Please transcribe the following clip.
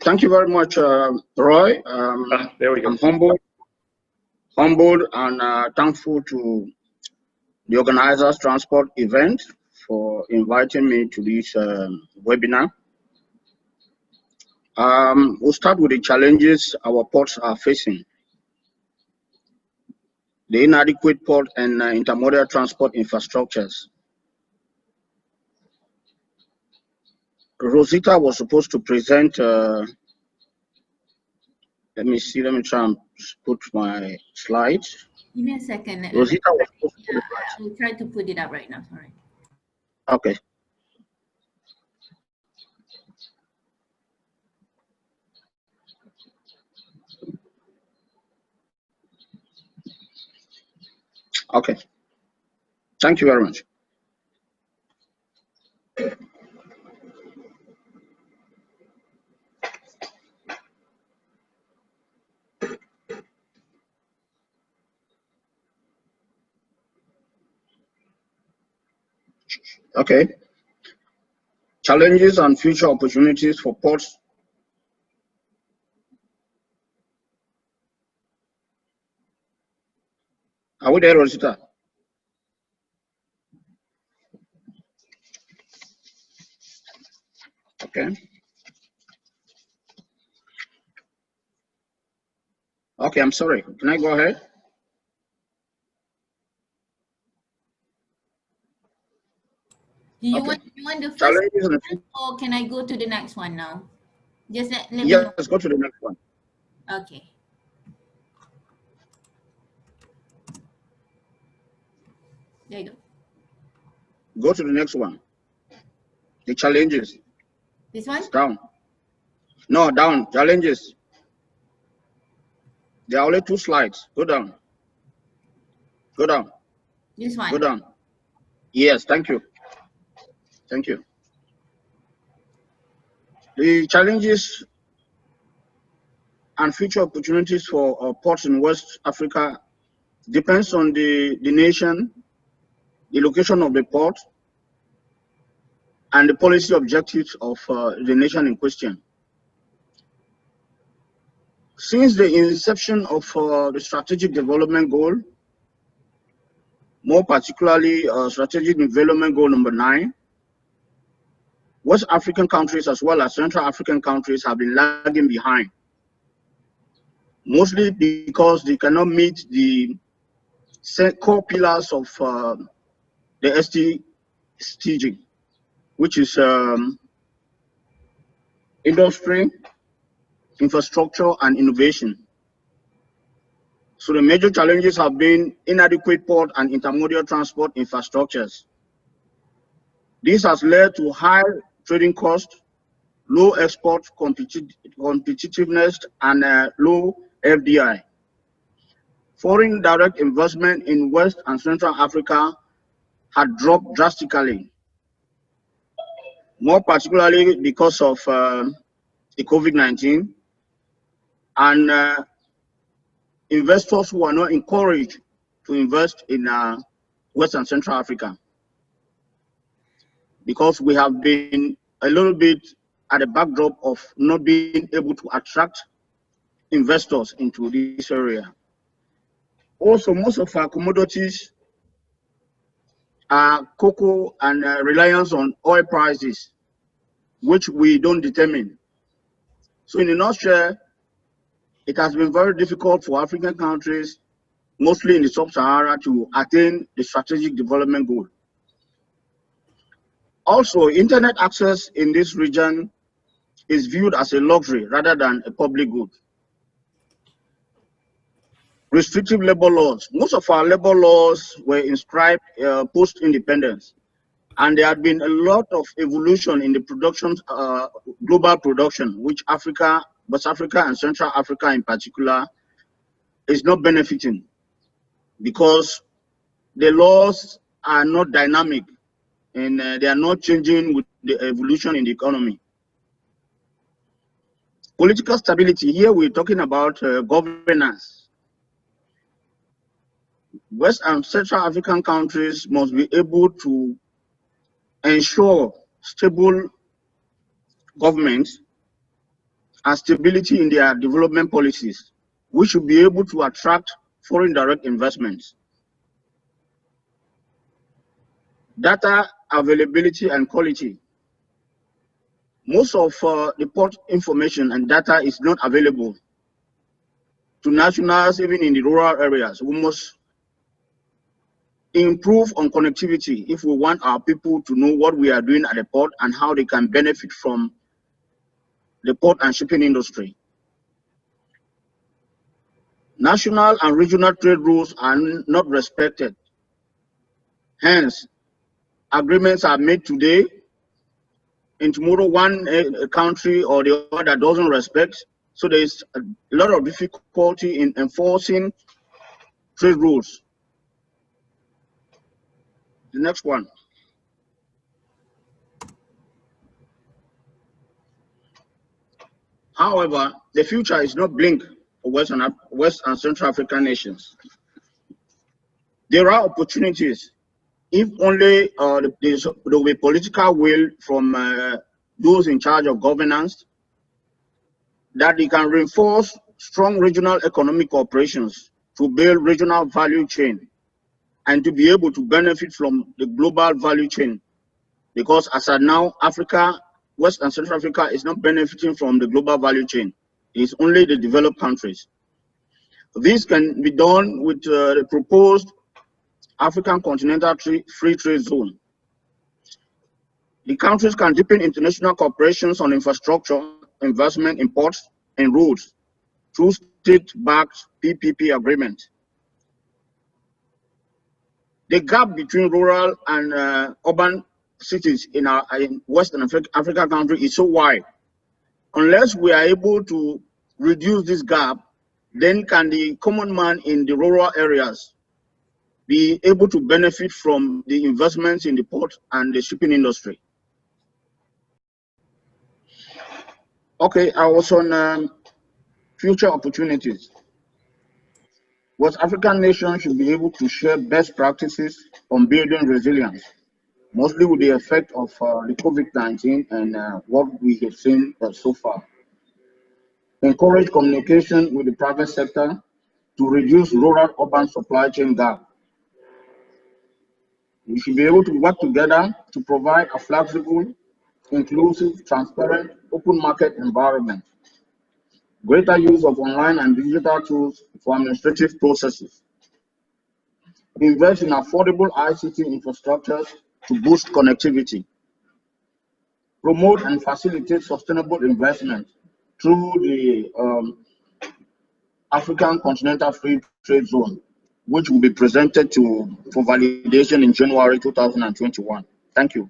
Thank you very much, Roy. There we go. I'm humbled and thankful to the organizers transport event for inviting me to this webinar. We'll start with the challenges our ports are facing. The inadequate port and intermodal transport infrastructures. Rosita was supposed to present, let me try and put my slides. Give me a second. Rosita was supposed to I'll try to put it up right now, sorry. Okay. Okay. Thank you very much. Okay. Challenges and future opportunities for ports. Are we there, Rosita? Okay. Okay, I'm sorry. Can I go ahead? Do you Okay. want the first one, or can I go to the next one now? Just let me know. Let's go to the next one. Okay. There you go. Go to the next one. The challenges. This one? Down. No, down. Challenges. There are only 2 slides. Go down. Go down. This one? Go down. Yes, thank you. Thank you. The challenges and future opportunities for ports in West Africa depends on the nation, the location of the port, and the policy objectives of the nation in question. Since the inception of the strategic development goal, more particularly strategic development goal number 9, West African countries as well as Central African countries have been lagging behind, mostly because they cannot meet the core pillars of the SDG, which is industry, infrastructure, and innovation. So the major challenges have been inadequate port and intermodal transport infrastructures. This has led to high trading costs, low export competitiveness, and low FDI. Foreign direct investment in West and Central Africa had dropped drastically, more particularly because of the COVID-19, and investors who are not encouraged to invest in West and Central Africa, because we have been a little bit at the backdrop of not being able to attract investors into this area. Also, most of our commodities are cocoa and reliance on oil prices, which we don't determine. So in a nutshell, it has been very difficult for African countries, mostly in the sub-Sahara, to attain the strategic development goal. Also, internet access in this region is viewed as a luxury rather than a public good. Restrictive labor laws. Most of our labor laws were inscribed post-independence, and there had been a lot of evolution in the production, global production, which West Africa and Central Africa in particular, is not benefiting, because the laws are not dynamic and they are not changing with the evolution in the economy. Political stability. Here we're talking about governance. West and Central African countries must be able to ensure stable governments and stability in their development policies, we should be able to attract foreign direct investments. Data availability and quality. Most of the port information and data is not available to nationals, even in the rural areas. We must improve on connectivity if we want our people to know what we are doing at the port and how they can benefit from the port and shipping industry. National and regional trade rules are not respected. Hence, agreements are made today, and tomorrow one country or the other doesn't respect. So there is a lot of difficulty in enforcing trade rules. The next one. However, the future is not bleak for West and Central African nations. There are opportunities if only there will be political will from those in charge of governance, that they can reinforce strong regional economic operations to build regional value chain and to be able to benefit from the global value chain. Because as of now, Africa, West and Central Africa is not benefiting from the global value chain. It's only the developed countries. This can be done with the proposed African Continental Free Trade Zone. The countries can deepen international cooperations on infrastructure, investment in ports and roads through state-backed PPP agreement. The gap between rural and urban cities in Western Africa country is so wide. Unless we are able to reduce this gap, then can the common man in the rural areas be able to benefit from the investments in the port and the shipping industry. Okay, I was on future opportunities. West African nations should be able to share best practices on building resilience, mostly with the effect of the COVID-19 and what we have seen so far. Encourage communication with the private sector to reduce rural-urban supply chain gap. We should be able to work together to provide a flexible, inclusive, transparent, open market environment. Greater use of online and digital tools for administrative processes. Invest in affordable ICT infrastructures to boost connectivity. Promote and facilitate sustainable investment through the African Continental Free Trade Zone, which will be presented for validation in January 2021. Thank you.